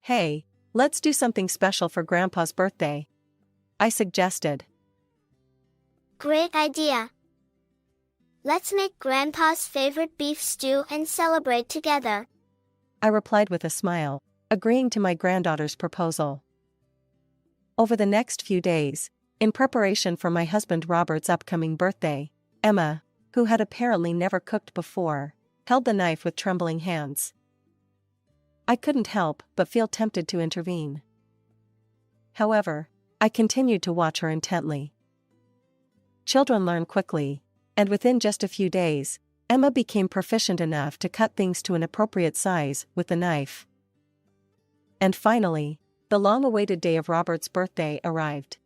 Hey, let's do something special for Grandpa's birthday, I suggested. Great idea. Let's make Grandpa's favorite beef stew and celebrate together, I replied with a smile, agreeing to my granddaughter's proposal. Over the next few days, in preparation for my husband Robert's upcoming birthday, Emma, who had apparently never cooked before, held the knife with trembling hands. I couldn't help but feel tempted to intervene. However, I continued to watch her intently. Children learn quickly, and within just a few days, Emma became proficient enough to cut things to an appropriate size with the knife. And finally, the long-awaited day of Robert's birthday arrived.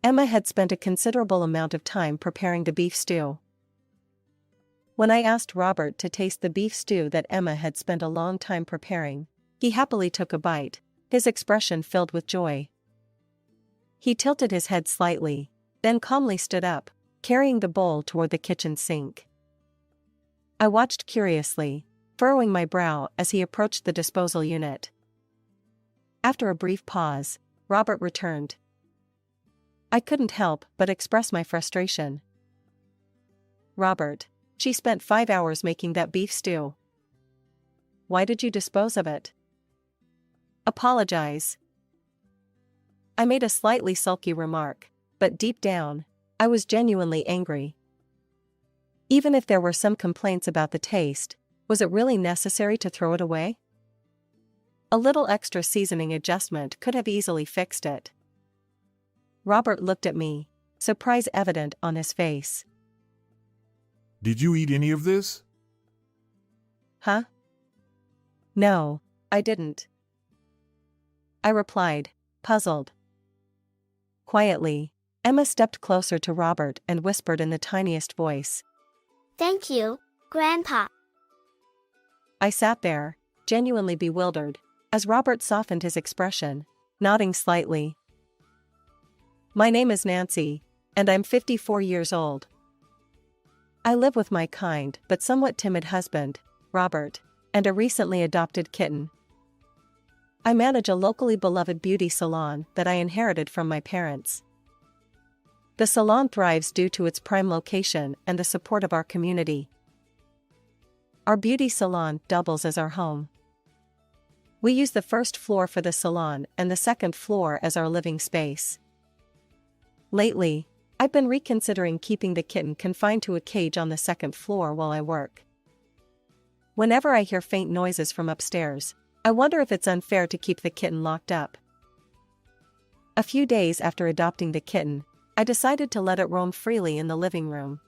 Emma had spent a considerable amount of time preparing the beef stew. When I asked Robert to taste the beef stew that Emma had spent a long time preparing, he happily took a bite, his expression filled with joy. He tilted his head slightly, then calmly stood up, carrying the bowl toward the kitchen sink. I watched curiously, furrowing my brow as he approached the disposal unit. After a brief pause, Robert returned. I couldn't help but express my frustration. Robert, she spent 5 hours making that beef stew. Why did you dispose of it? Apologize. I made a slightly sulky remark, but deep down, I was genuinely angry. Even if there were some complaints about the taste, was it really necessary to throw it away? A little extra seasoning adjustment could have easily fixed it. Robert looked at me, surprise evident on his face. Did you eat any of this? Huh? No, I didn't. I replied, puzzled. Quietly, Emma stepped closer to Robert and whispered in the tiniest voice. Thank you, Grandpa. I sat there, genuinely bewildered, as Robert softened his expression, nodding slightly. My name is Nancy, and I'm 54 years old. I live with my kind but somewhat timid husband, Robert, and a recently adopted kitten. I manage a locally beloved beauty salon that I inherited from my parents. The salon thrives due to its prime location and the support of our community. Our beauty salon doubles as our home. We use the first floor for the salon and the second floor as our living space. Lately, I've been reconsidering keeping the kitten confined to a cage on the second floor while I work. Whenever I hear faint noises from upstairs, I wonder if it's unfair to keep the kitten locked up. A few days after adopting the kitten, I decided to let it roam freely in the living room.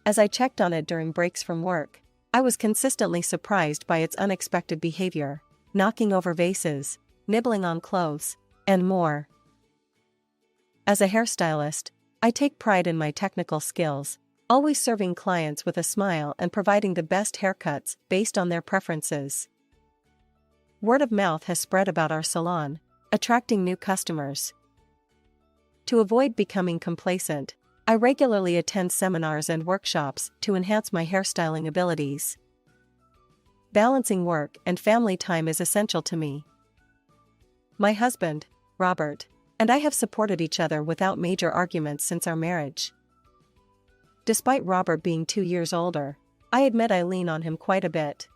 As I checked on it during breaks from work, I was consistently surprised by its unexpected behavior, knocking over vases, nibbling on clothes, and more. As a hairstylist, I take pride in my technical skills, always serving clients with a smile and providing the best haircuts based on their preferences. Word of mouth has spread about our salon, attracting new customers. To avoid becoming complacent, I regularly attend seminars and workshops to enhance my hairstyling abilities. Balancing work and family time is essential to me. My husband, Robert, and I have supported each other without major arguments since our marriage. Despite Robert being 2 years older, I admit I lean on him quite a bit.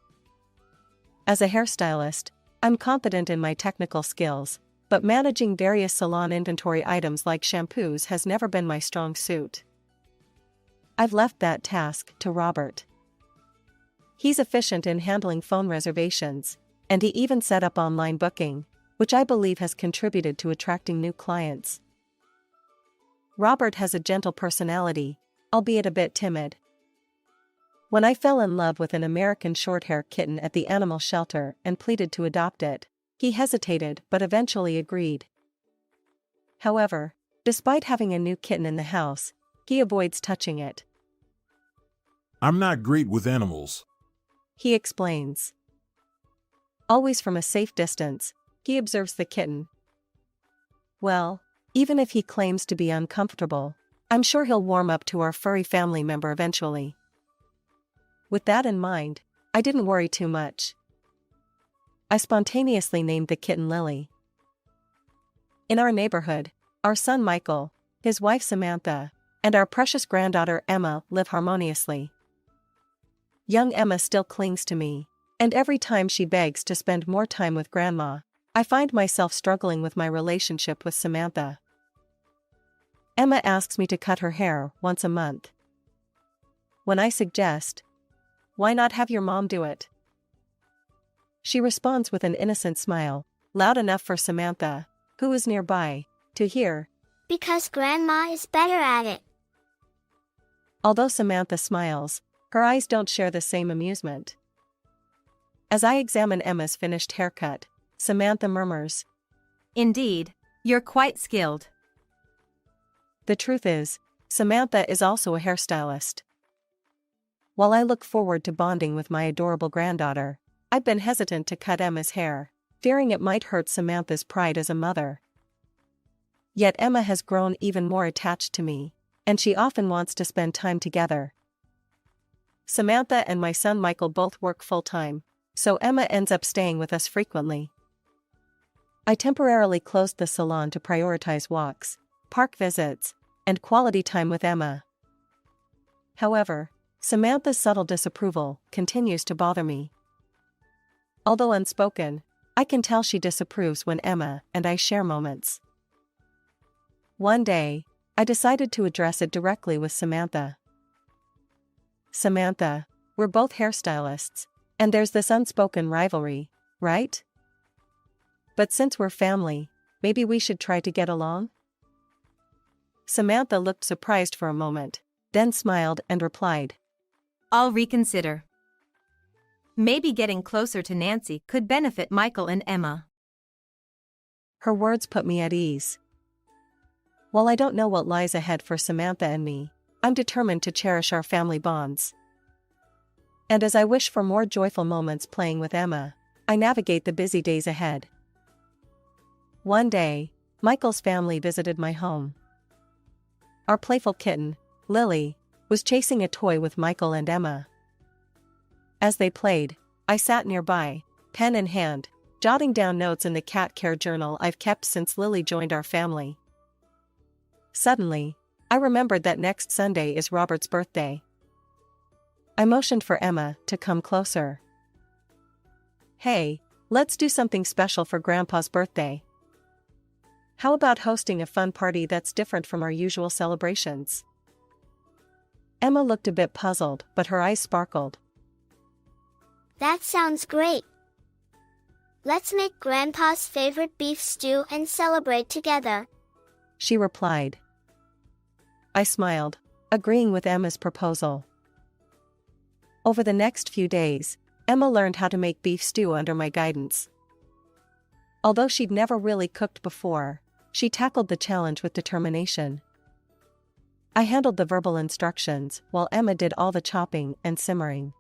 As a hairstylist, I'm confident in my technical skills, but managing various salon inventory items like shampoos has never been my strong suit. I've left that task to Robert. He's efficient in handling phone reservations, and he even set up online booking, which I believe has contributed to attracting new clients. Robert has a gentle personality, albeit a bit timid. When I fell in love with an American Shorthair kitten at the animal shelter and pleaded to adopt it, he hesitated but eventually agreed. However, despite having a new kitten in the house, he avoids touching it. I'm not great with animals, He explains. Always from a safe distance, he observes the kitten. Well, even if he claims to be uncomfortable, I'm sure he'll warm up to our furry family member eventually. With that in mind, I didn't worry too much. I spontaneously named the kitten Lily. In our neighborhood, our son Michael, his wife Samantha, and our precious granddaughter Emma live harmoniously. Young Emma still clings to me, and every time she begs to spend more time with Grandma, I find myself struggling with my relationship with Samantha. Emma asks me to cut her hair once a month. When I suggest, "Why not have your mom do it?" she responds with an innocent smile, loud enough for Samantha, who is nearby, to hear. Because Grandma is better at it. Although Samantha smiles, her eyes don't share the same amusement. As I examine Emma's finished haircut, Samantha murmurs, "Indeed, you're quite skilled." The truth is, Samantha is also a hairstylist. While I look forward to bonding with my adorable granddaughter, I've been hesitant to cut Emma's hair, fearing it might hurt Samantha's pride as a mother. Yet Emma has grown even more attached to me, and she often wants to spend time together. Samantha and my son Michael both work full-time, so Emma ends up staying with us frequently. I temporarily closed the salon to prioritize walks, park visits, and quality time with Emma. However, Samantha's subtle disapproval continues to bother me. Although unspoken, I can tell she disapproves when Emma and I share moments. One day, I decided to address it directly with Samantha. "Samantha, we're both hairstylists, and there's this unspoken rivalry, right? But since we're family, maybe we should try to get along?" Samantha looked surprised for a moment, then smiled and replied, "I'll reconsider. Maybe getting closer to Nancy could benefit Michael and Emma." Her words put me at ease. While I don't know what lies ahead for Samantha and me, I'm determined to cherish our family bonds. And as I wish for more joyful moments playing with Emma, I navigate the busy days ahead. One day, Michael's family visited my home. Our playful kitten, Lily, was chasing a toy with Michael and Emma. As they played, I sat nearby, pen in hand, jotting down notes in the cat care journal I've kept since Lily joined our family. Suddenly, I remembered that next Sunday is Robert's birthday. I motioned for Emma to come closer. "Hey, let's do something special for Grandpa's birthday. How about hosting a fun party that's different from our usual celebrations?" Emma looked a bit puzzled, but her eyes sparkled. That sounds great. Let's make Grandpa's favorite beef stew and celebrate together, she replied. I smiled, agreeing with Emma's proposal. Over the next few days, Emma learned how to make beef stew under my guidance. Although she'd never really cooked before, she tackled the challenge with determination. I handled the verbal instructions while Emma did all the chopping and simmering.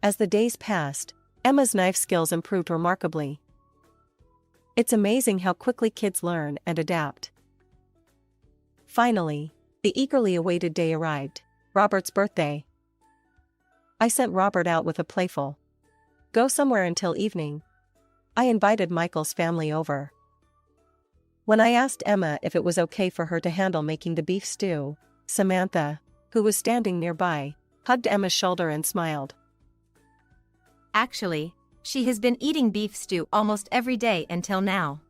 As the days passed, Emma's knife skills improved remarkably. It's amazing how quickly kids learn and adapt. Finally, the eagerly awaited day arrived, Robert's birthday. I sent Robert out with a playful, "Go somewhere until evening." I invited Michael's family over. When I asked Emma if it was okay for her to handle making the beef stew, Samantha, who was standing nearby, hugged Emma's shoulder and smiled. Actually, she has been eating beef stew almost every day until now.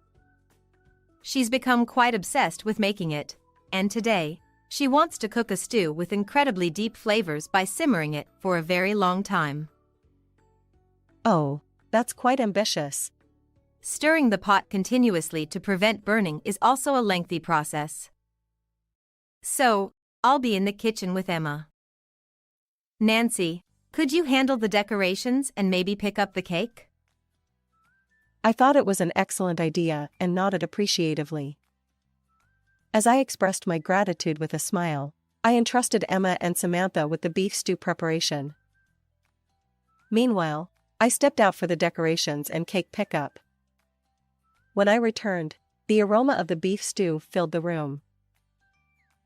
She's become quite obsessed with making it, and today, she wants to cook a stew with incredibly deep flavors by simmering it for a very long time. Oh, that's quite ambitious. Stirring the pot continuously to prevent burning is also a lengthy process. So, I'll be in the kitchen with Emma. Nancy, could you handle the decorations and maybe pick up the cake? I thought it was an excellent idea and nodded appreciatively. As I expressed my gratitude with a smile, I entrusted Emma and Samantha with the beef stew preparation. Meanwhile, I stepped out for the decorations and cake pickup. When I returned, the aroma of the beef stew filled the room.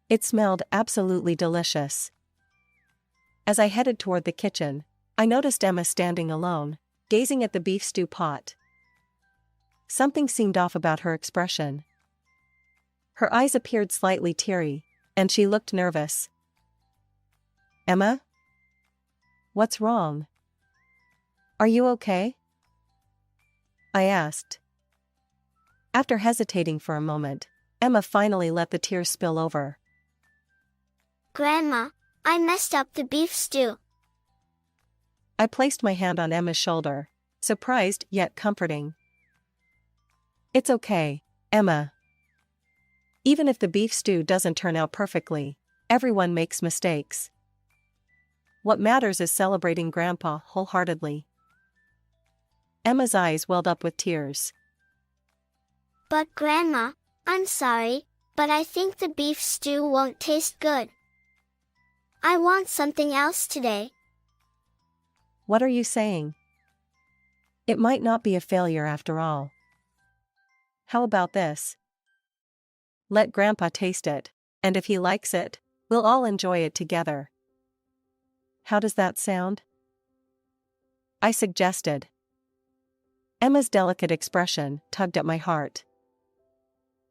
It smelled absolutely delicious. As I headed toward the kitchen, I noticed Emma standing alone, gazing at the beef stew pot. Something seemed off about her expression. Her eyes appeared slightly teary, and she looked nervous. "Emma? What's wrong? Are you okay?" I asked. After hesitating for a moment, Emma finally let the tears spill over. Grandma, I messed up the beef stew. I placed my hand on Emma's shoulder, surprised yet comforting. "It's okay, Emma. Even if the beef stew doesn't turn out perfectly, everyone makes mistakes. What matters is celebrating Grandpa wholeheartedly." Emma's eyes welled up with tears. But Grandma, I'm sorry, but I think the beef stew won't taste good. I want something else today. "What are you saying? It might not be a failure after all. How about this? Let Grandpa taste it, and if he likes it, we'll all enjoy it together. How does that sound?" I suggested. Emma's delicate expression tugged at my heart.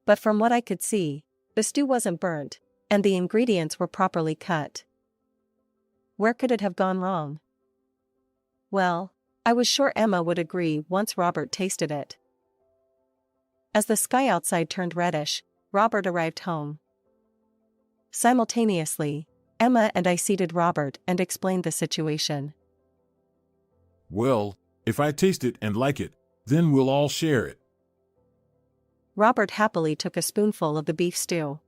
But from what I could see, the stew wasn't burnt, and the ingredients were properly cut. Where could it have gone wrong? Well, I was sure Emma would agree once Robert tasted it. As the sky outside turned reddish, Robert arrived home. Simultaneously, Emma and I seated Robert and explained the situation. Well, if I taste it and like it, then we'll all share it. Robert happily took a spoonful of the beef stew.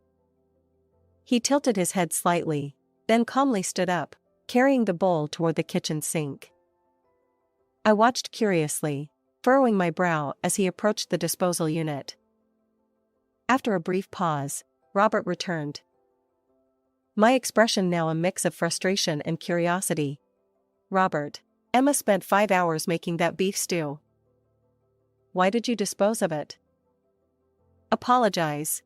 He tilted his head slightly, then calmly stood up, carrying the bowl toward the kitchen sink. I watched curiously, furrowing my brow as he approached the disposal unit. After a brief pause, Robert returned. My expression now a mix of frustration and curiosity. "Robert, Emma spent 5 hours making that beef stew. Why did you dispose of it?" "Apologize."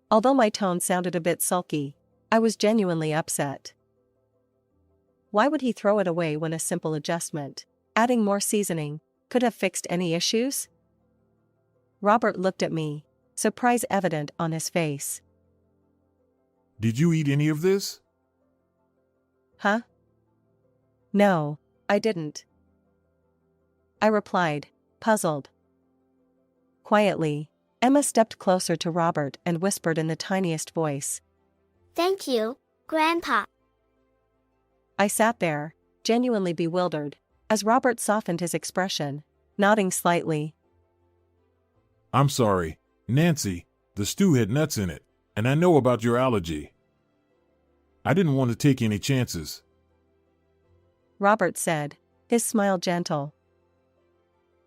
Although my tone sounded a bit sulky, I was genuinely upset. Why would he throw it away when a simple adjustment, adding more seasoning, could have fixed any issues? Robert looked at me, surprise evident on his face. Did you eat any of this? "Huh? No, I didn't," I replied, puzzled. Quietly, Emma stepped closer to Robert and whispered in the tiniest voice. Thank you, Grandpa. I sat there, genuinely bewildered, as Robert softened his expression, nodding slightly. I'm sorry, Nancy, the stew had nuts in it, and I know about your allergy. I didn't want to take any chances. Robert said, his smile gentle.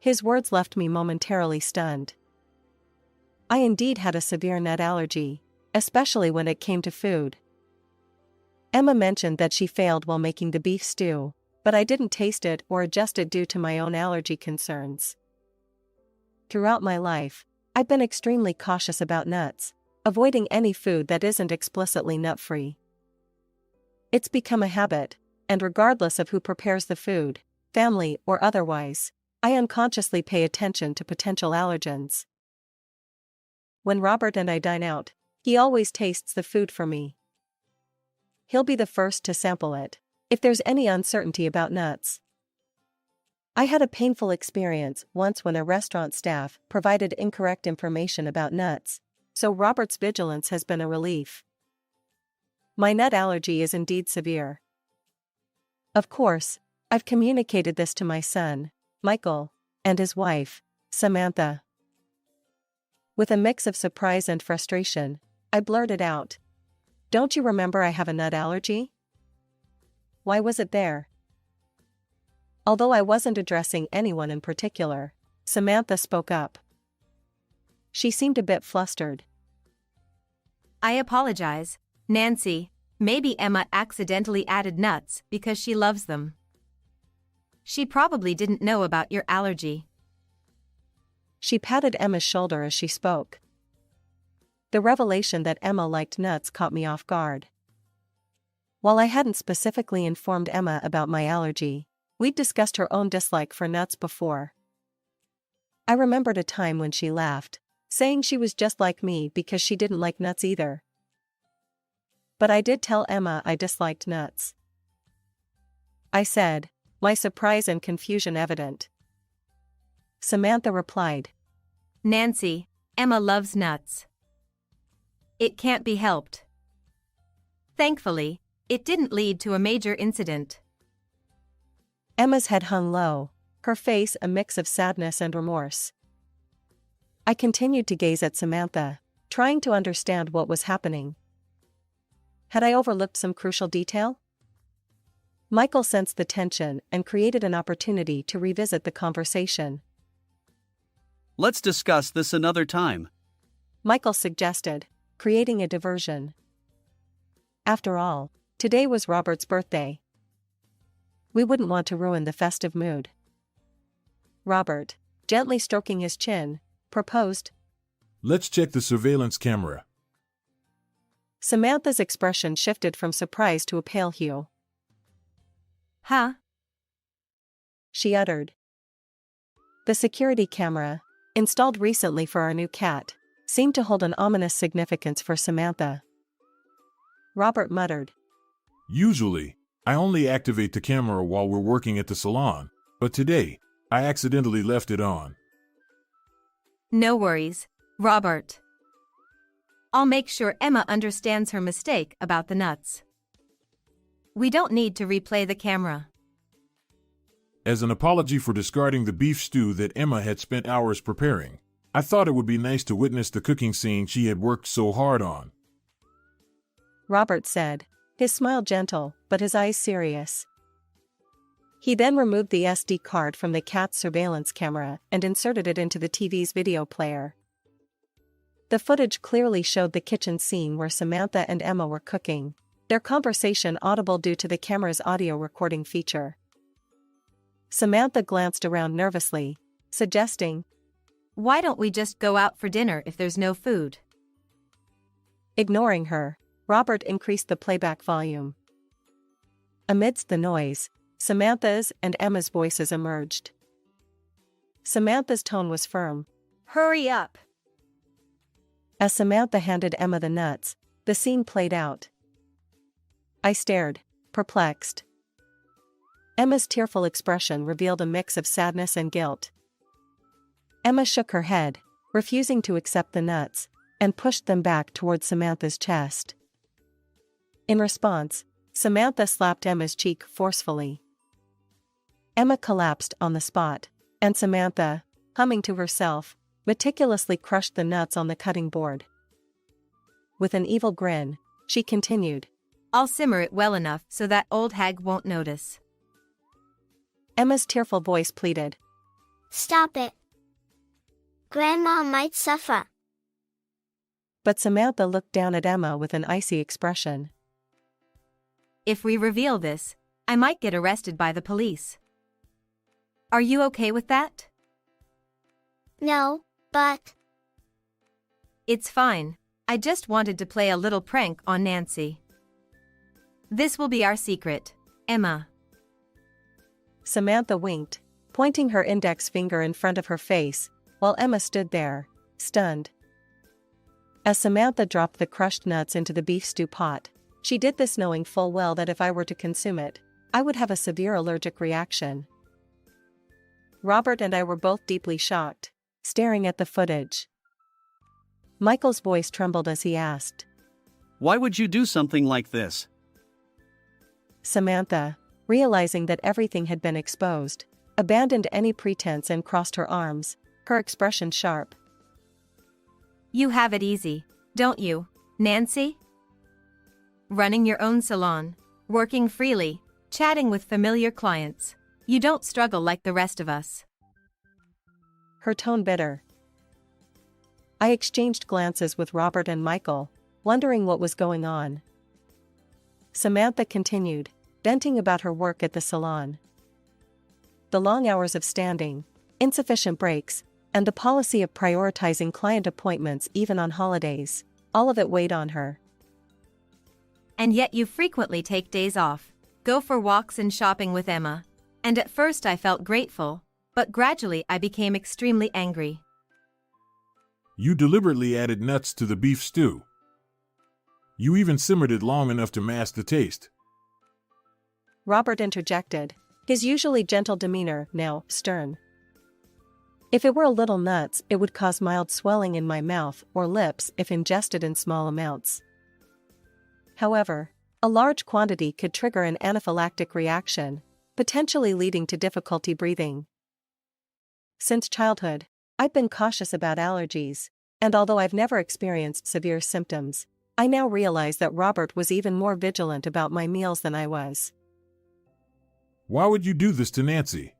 His words left me momentarily stunned. I indeed had a severe nut allergy, especially when it came to food. Emma mentioned that she failed while making the beef stew, but I didn't taste it or adjust it due to my own allergy concerns. Throughout my life, I've been extremely cautious about nuts, avoiding any food that isn't explicitly nut-free. It's become a habit, and regardless of who prepares the food, family or otherwise, I unconsciously pay attention to potential allergens. When Robert and I dine out, he always tastes the food for me. He'll be the first to sample it, if there's any uncertainty about nuts. I had a painful experience once when a restaurant staff provided incorrect information about nuts, so Robert's vigilance has been a relief. My nut allergy is indeed severe. Of course, I've communicated this to my son, Michael, and his wife, Samantha. With a mix of surprise and frustration, I blurted out, "Don't you remember I have a nut allergy? Why was it there?" Although I wasn't addressing anyone in particular, Samantha spoke up. She seemed a bit flustered. I apologize, Nancy. Maybe Emma accidentally added nuts because she loves them. She probably didn't know about your allergy. She patted Emma's shoulder as she spoke. The revelation that Emma liked nuts caught me off guard. While I hadn't specifically informed Emma about my allergy, We'd discussed her own dislike for nuts before. I remembered a time when she laughed, saying she was just like me because she didn't like nuts either. But I did tell Emma I disliked nuts. I said, my surprise and confusion evident. Samantha replied, Nancy, Emma loves nuts. It can't be helped. Thankfully, it didn't lead to a major incident. Emma's head hung low, her face a mix of sadness and remorse. I continued to gaze at Samantha, trying to understand what was happening. Had I overlooked some crucial detail? Michael sensed the tension and created an opportunity to revisit the conversation. Let's discuss this another time. Michael suggested, creating a diversion. After all, today was Robert's birthday. We wouldn't want to ruin the festive mood. Robert, gently stroking his chin, proposed, Let's check the surveillance camera. Samantha's expression shifted from surprise to a pale hue. Huh? She uttered. The security camera, installed recently for our new cat, seemed to hold an ominous significance for Samantha. Robert muttered. Usually, I only activate the camera while we're working at the salon, but today, I accidentally left it on. No worries, Robert. I'll make sure Emma understands her mistake about the nuts. We don't need to replay the camera. As an apology for discarding the beef stew that Emma had spent hours preparing, I thought it would be nice to witness the cooking scene she had worked so hard on. Robert said, his smile gentle, but his eyes serious. He then removed the SD card from the cat's surveillance camera and inserted it into the TV's video player. The footage clearly showed the kitchen scene where Samantha and Emma were cooking, their conversation audible due to the camera's audio recording feature. Samantha glanced around nervously, suggesting, Why don't we just go out for dinner if there's no food? Ignoring her, Robert increased the playback volume. Amidst the noise, Samantha's and Emma's voices emerged. Samantha's tone was firm. Hurry up! As Samantha handed Emma the nuts, the scene played out. I stared, perplexed. Emma's tearful expression revealed a mix of sadness and guilt. Emma shook her head, refusing to accept the nuts, and pushed them back towards Samantha's chest. In response, Samantha slapped Emma's cheek forcefully. Emma collapsed on the spot, and Samantha, humming to herself, meticulously crushed the nuts on the cutting board. With an evil grin, she continued, I'll simmer it well enough so that old hag won't notice. Emma's tearful voice pleaded. Stop it. Grandma might suffer. But Samantha looked down at Emma with an icy expression. If we reveal this, I might get arrested by the police. Are you okay with that? No, but... It's fine. I just wanted to play a little prank on Nancy. This will be our secret, Emma. Samantha winked, pointing her index finger in front of her face, while Emma stood there, stunned. As Samantha dropped the crushed nuts into the beef stew pot, she did this knowing full well that if I were to consume it, I would have a severe allergic reaction. Robert and I were both deeply shocked, staring at the footage. Michael's voice trembled as he asked, Why would you do something like this? Samantha, realizing that everything had been exposed, abandoned any pretense and crossed her arms, her expression sharp. You have it easy, don't you, Nancy? Running your own salon, working freely, chatting with familiar clients. You don't struggle like the rest of us. Her tone bitter. I exchanged glances with Robert and Michael, wondering what was going on. Samantha continued, venting about her work at the salon. The long hours of standing, insufficient breaks, and the policy of prioritizing client appointments even on holidays, all of it weighed on her. And yet you frequently take days off, go for walks and shopping with Emma. And at first I felt grateful, but gradually I became extremely angry. You deliberately added nuts to the beef stew. You even simmered it long enough to mask the taste. Robert interjected, his usually gentle demeanor now stern. If it were a little nuts, it would cause mild swelling in my mouth or lips if ingested in small amounts. However, a large quantity could trigger an anaphylactic reaction, potentially leading to difficulty breathing. Since childhood, I've been cautious about allergies, and although I've never experienced severe symptoms, I now realize that Robert was even more vigilant about my meals than I was. Why would you do this to Nancy?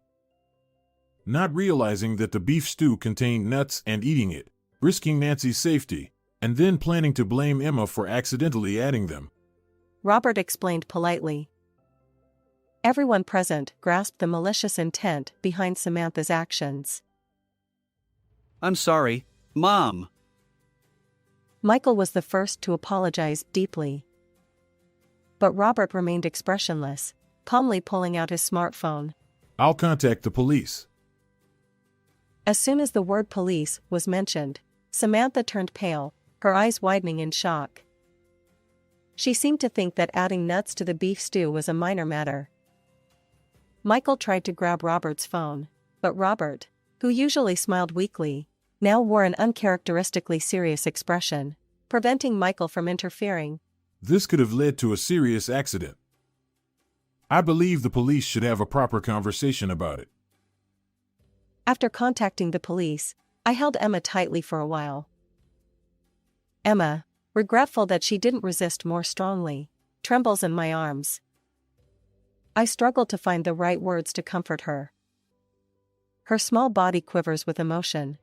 Not realizing that the beef stew contained nuts and eating it, risking Nancy's safety, and then planning to blame Emma for accidentally adding them. Robert explained politely. Everyone present grasped the malicious intent behind Samantha's actions. I'm sorry, Mom. Michael was the first to apologize deeply. But Robert remained expressionless, calmly pulling out his smartphone. I'll contact the police. As soon as the word police was mentioned, Samantha turned pale, her eyes widening in shock. She seemed to think that adding nuts to the beef stew was a minor matter. Michael tried to grab Robert's phone, but Robert, who usually smiled weakly, now wore an uncharacteristically serious expression, preventing Michael from interfering. This could have led to a serious accident. I believe the police should have a proper conversation about it. After contacting the police, I held Emma tightly for a while. Emma, regretful that she didn't resist more strongly, trembles in my arms. I struggle to find the right words to comfort her. Her small body quivers with emotion.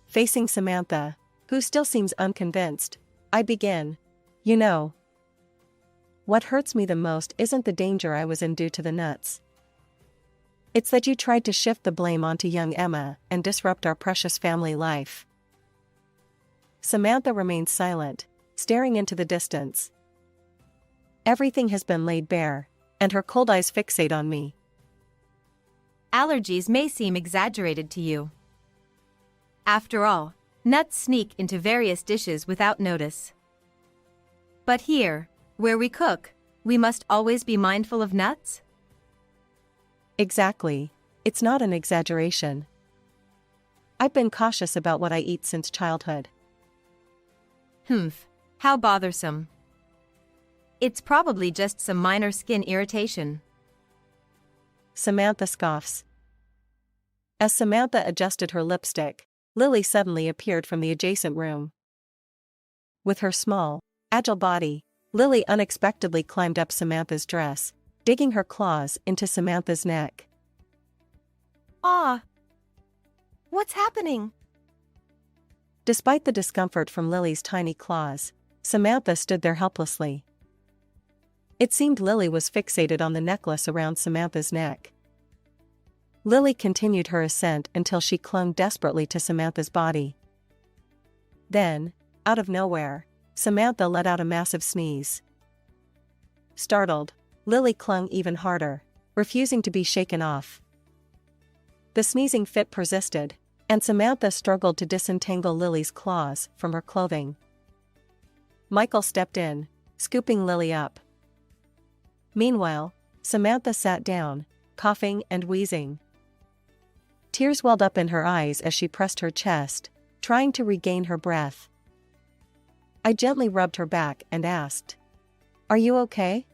Facing Samantha, who still seems unconvinced, I begin. You know, what hurts me the most isn't the danger I was in due to the nuts. It's that you tried to shift the blame onto young Emma and disrupt our precious family life. Samantha remains silent, staring into the distance. Everything has been laid bare, and her cold eyes fixate on me. Allergies may seem exaggerated to you. After all, nuts sneak into various dishes without notice. But here, where we cook, we must always be mindful of nuts? Exactly, it's not an exaggeration. I've been cautious about what I eat since childhood. How bothersome. It's probably just some minor skin irritation. Samantha scoffs. As Samantha adjusted her lipstick, Lily suddenly appeared from the adjacent room. With her small, agile body, Lily unexpectedly climbed up Samantha's dress, digging her claws into Samantha's neck. Ah! What's happening? Despite the discomfort from Lily's tiny claws, Samantha stood there helplessly. It seemed Lily was fixated on the necklace around Samantha's neck. Lily continued her ascent until she clung desperately to Samantha's body. Then, out of nowhere, Samantha let out a massive sneeze. Startled, Lily clung even harder, refusing to be shaken off. The sneezing fit persisted, and Samantha struggled to disentangle Lily's claws from her clothing. Michael stepped in, scooping Lily up. Meanwhile, Samantha sat down, coughing and wheezing. Tears welled up in her eyes as she pressed her chest, trying to regain her breath. I gently rubbed her back and asked, "Are you okay?"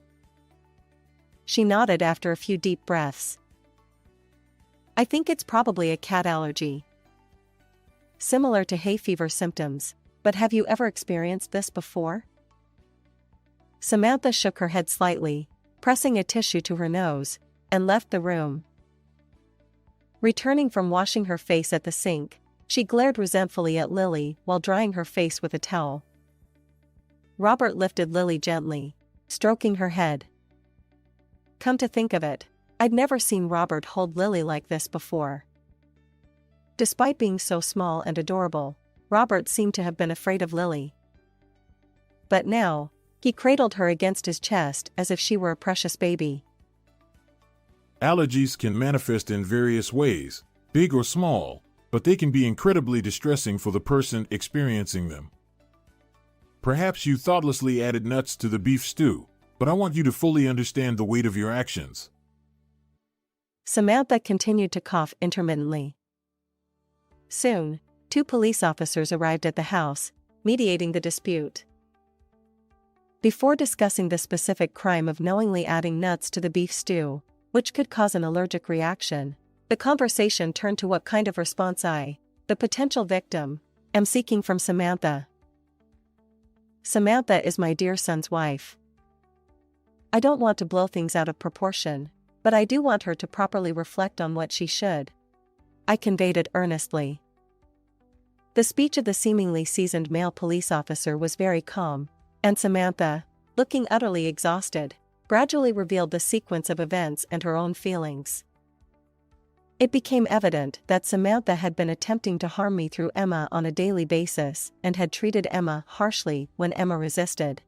She nodded after a few deep breaths. "I think it's probably a cat allergy. Similar to hay fever symptoms, but have you ever experienced this before?" Samantha shook her head slightly, pressing a tissue to her nose, and left the room. Returning from washing her face at the sink, she glared resentfully at Lily while drying her face with a towel. Robert lifted Lily gently, stroking her head. Come to think of it, I'd never seen Robert hold Lily like this before. Despite being so small and adorable, Robert seemed to have been afraid of Lily. But now, he cradled her against his chest as if she were a precious baby. Allergies can manifest in various ways, big or small, but they can be incredibly distressing for the person experiencing them. Perhaps you thoughtlessly added nuts to the beef stew, but I want you to fully understand the weight of your actions. Samantha continued to cough intermittently. Soon, 2 police officers arrived at the house, mediating the dispute. Before discussing the specific crime of knowingly adding nuts to the beef stew, which could cause an allergic reaction, the conversation turned to what kind of response I, the potential victim, am seeking from Samantha. Samantha is my dear son's wife. I don't want to blow things out of proportion, but I do want her to properly reflect on what she should. I conveyed it earnestly. The speech of the seemingly seasoned male police officer was very calm, and Samantha, looking utterly exhausted, gradually revealed the sequence of events and her own feelings. It became evident that Samantha had been attempting to harm me through Emma on a daily basis and had treated Emma harshly when Emma resisted.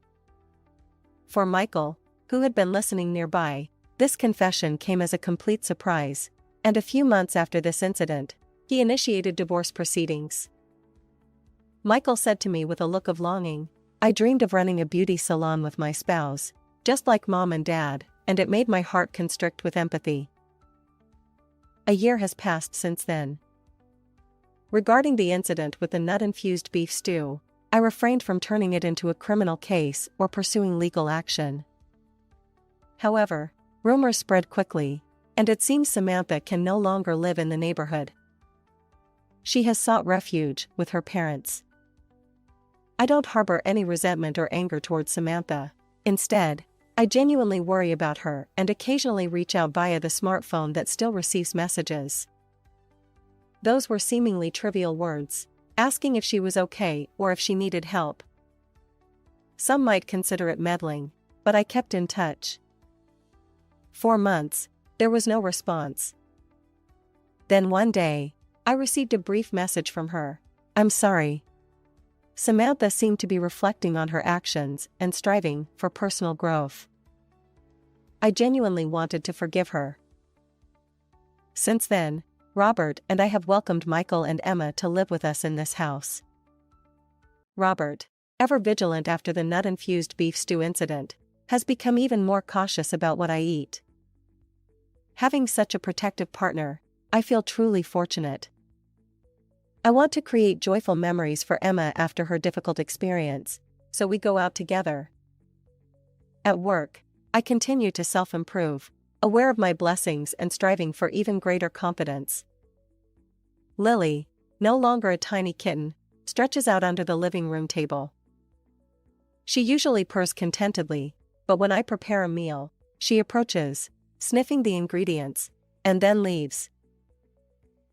For Michael, who had been listening nearby, this confession came as a complete surprise, and a few months after this incident, he initiated divorce proceedings. Michael said to me with a look of longing, "I dreamed of running a beauty salon with my spouse, just like Mom and Dad, and it made my heart constrict with empathy." A year has passed since then. Regarding the incident with the nut-infused beef stew, I refrained from turning it into a criminal case or pursuing legal action. However, rumors spread quickly, and it seems Samantha can no longer live in the neighborhood. She has sought refuge with her parents. I don't harbor any resentment or anger towards Samantha. Instead, I genuinely worry about her and occasionally reach out via the smartphone that still receives messages. Those were seemingly trivial words, asking if she was okay or if she needed help. Some might consider it meddling, but I kept in touch. 4 months, there was no response. Then one day, I received a brief message from her. "I'm sorry." Samantha seemed to be reflecting on her actions and striving for personal growth. I genuinely wanted to forgive her. Since then, Robert and I have welcomed Michael and Emma to live with us in this house. Robert, ever vigilant after the nut-infused beef stew incident, has become even more cautious about what I eat. Having such a protective partner, I feel truly fortunate. I want to create joyful memories for Emma after her difficult experience, so we go out together. At work, I continue to self-improve, aware of my blessings and striving for even greater confidence. Lily, no longer a tiny kitten, stretches out under the living room table. She usually purrs contentedly, but when I prepare a meal, she approaches, sniffing the ingredients, and then leaves.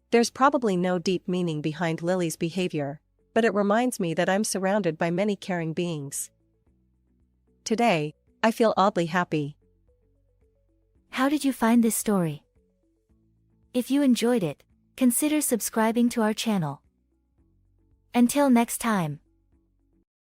There's probably no deep meaning behind Lily's behavior, but it reminds me that I'm surrounded by many caring beings. Today, I feel oddly happy. How did you find this story? If you enjoyed it, consider subscribing to our channel. Until next time.